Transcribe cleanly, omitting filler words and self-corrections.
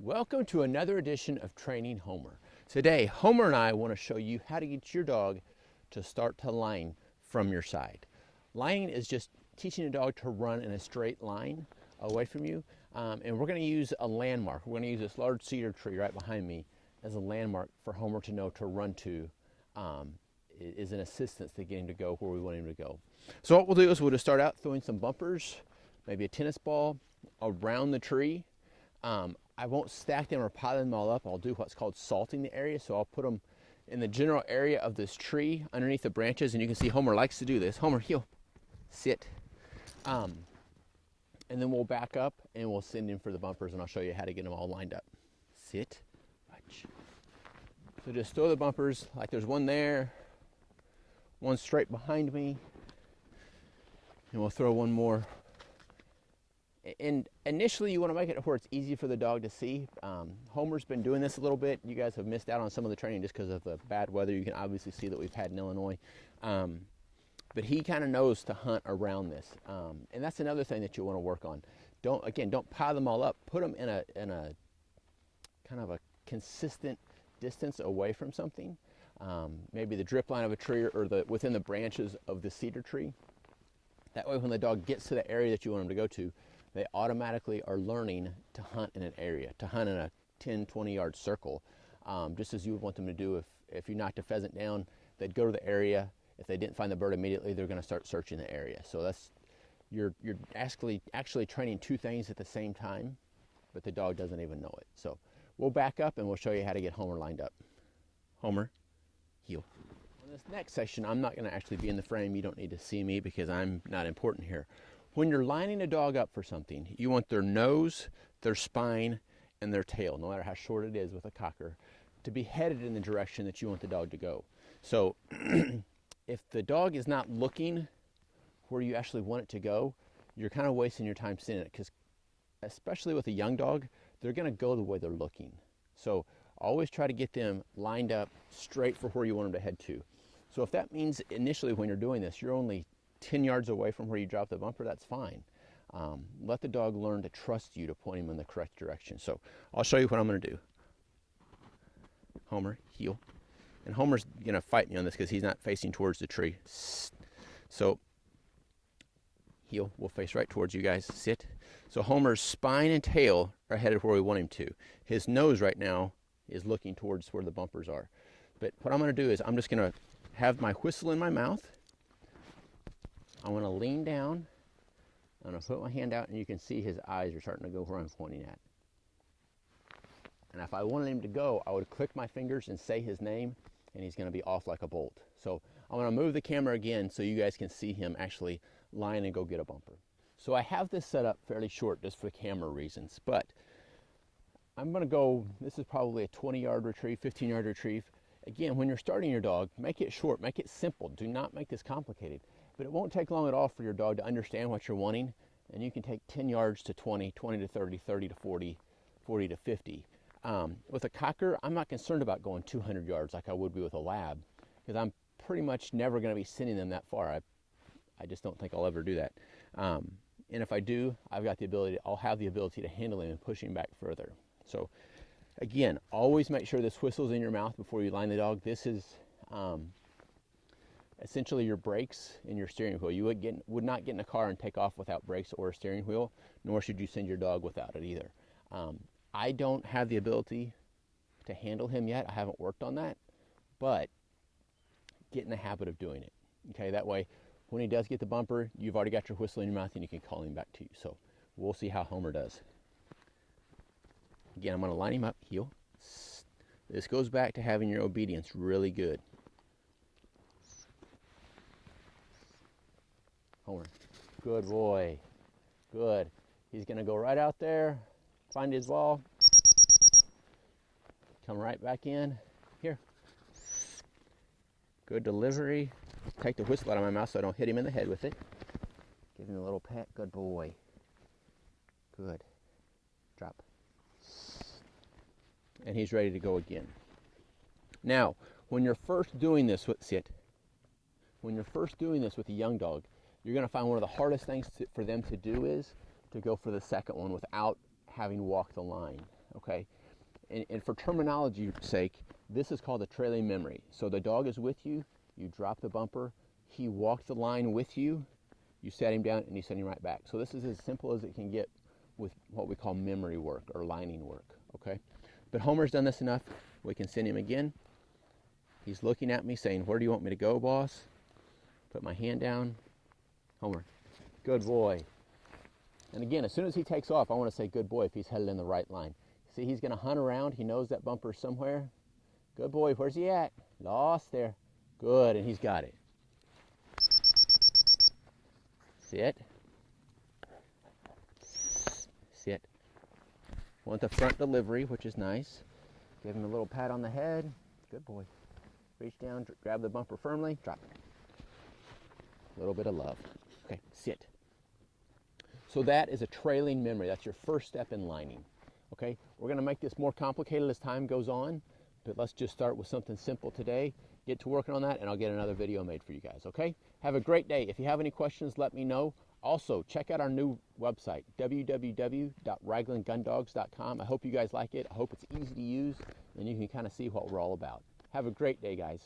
Welcome to another edition of Training Homer. Today, Homer and I want to show you how to get your dog to start to line from your side. Lining is just teaching a dog to run in a straight line away from you. And we're going to use a landmark. We're going to use this large cedar tree right behind me as a landmark for Homer to know to run to. Is an assistance to get him to go where we want him to go. So what we'll do is we'll just start out throwing some bumpers, maybe a tennis ball around the tree. I won't stack them or pile them all up. I'll do what's called salting the area. So I'll put them in the general area of this tree underneath the branches, and you can see Homer likes to do this. Homer, heel, sit. And then we'll back up and we'll send him for the bumpers, and I'll show you how to get them all lined up. Sit, watch. So just throw the bumpers like there's one there, one straight behind me, and we'll throw one more. And initially you want to make it where it's easy for the dog to see. Homer's been doing this a little bit. You guys have missed out on some of the training just because of the bad weather. You can obviously see that we've had in Illinois. But he kind of knows to hunt around this. And that's another thing that you want to work on. Don't pile them all up. Put them in a kind of a consistent distance away from something. Maybe the drip line of a tree or within the branches of the cedar tree. That way when the dog gets to the area that you want him to go to, they automatically are learning to hunt in an area, to hunt in a 10, 20-yard circle, just as you would want them to do if you knocked a pheasant down. They'd go to the area. If they didn't find the bird immediately, they're going to start searching the area. So you're actually training two things at the same time, but the dog doesn't even know it. So we'll back up and we'll show you how to get Homer lined up. Homer, heel. On this next section, I'm not going to actually be in the frame. You don't need to see me because I'm not important here. When you're lining a dog up for something, you want their nose, their spine, and their tail, no matter how short it is with a cocker, to be headed in the direction that you want the dog to go. So if the dog is not looking where you actually want it to go, you're kind of wasting your time sending it, because especially with a young dog, they're going to go the way they're looking. So always try to get them lined up straight for where you want them to head to. So if that means initially when you're doing this, you're only 10 yards away from where you drop the bumper, that's fine. Let the dog learn to trust you to point him in the correct direction. So I'll show you what I'm going to do. Homer, heel. And Homer's going to fight me on this because he's not facing towards the tree. So heel will face right towards you guys. Sit. So Homer's spine and tail are headed where we want him to. His nose right now is looking towards where the bumpers are. But what I'm going to do is I'm just going to have my whistle in my mouth. I want to lean down. I'm going to put my hand out, and you can see his eyes are starting to go where I'm pointing at. And if I wanted him to go, I would click my fingers and say his name, and he's going to be off like a bolt. So I'm going to move the camera again so you guys can see him actually line and go get a bumper. So I have this set up fairly short just for camera reasons, but I'm going to go, this is probably a 20-yard retrieve, 15-yard retrieve. Again, when you're starting your dog, make it short, make it simple. Do not make this complicated. But it won't take long at all for your dog to understand what you're wanting, and you can take 10 yards to 20, 20 to 30, 30 to 40, 40 to 50. With a cocker, I'm not concerned about going 200 yards like I would be with a lab, because I'm pretty much never going to be sending them that far. I just don't think I'll ever do that. And if I do, I'll have the ability to handle him and push him back further. So again, always make sure this whistle's in your mouth before you line the dog. This is essentially your brakes and your steering wheel. You would not get in a car and take off without brakes or a steering wheel, nor should you send your dog without it either. I don't have the ability to handle him yet. I haven't worked on that, but get in the habit of doing it. Okay, that way when he does get the bumper, you've already got your whistle in your mouth and you can call him back to you. So we'll see how Homer does. Again, I'm going to line him up, heel. This goes back to having your obedience really good. Homer, good boy, good. He's going to go right out there, find his ball, come right back in, here. Good delivery. Take the whistle out of my mouth so I don't hit him in the head with it. Give him a little pet, good boy. Good. Drop. And he's ready to go again. Now, when you're first doing this with a young dog, you're going to find one of the hardest things for them to do is to go for the second one without having walked the line. okay? And for terminology's sake, this is called a trailing memory. So the dog is with you, you drop the bumper, he walked the line with you, you sat him down, and you send him right back. So this is as simple as it can get with what we call memory work or lining work, okay? But Homer's done this enough. We can send him again. He's looking at me saying, where do you want me to go, boss? Put my hand down. Homer, good boy. And again, as soon as he takes off, I want to say good boy if he's headed in the right line. See, he's going to hunt around. He knows that bumper's somewhere. Good boy, where's he at? Lost there. Good, and he's got it. Sit. Sit. Want the front delivery, which is nice. Give him a little pat on the head. Good boy. Reach down, grab the bumper firmly, drop it. A little bit of love. Okay, sit. So that is a trailing memory. That's your first step in lining. Okay, we're going to make this more complicated as time goes on, but let's just start with something simple today. Get to working on that, and I'll get another video made for you guys, okay? Have a great day. If you have any questions, let me know. Also, check out our new website, www.ryglengundogs.com. I hope you guys like it. I hope it's easy to use, and you can kind of see what we're all about. Have a great day, guys.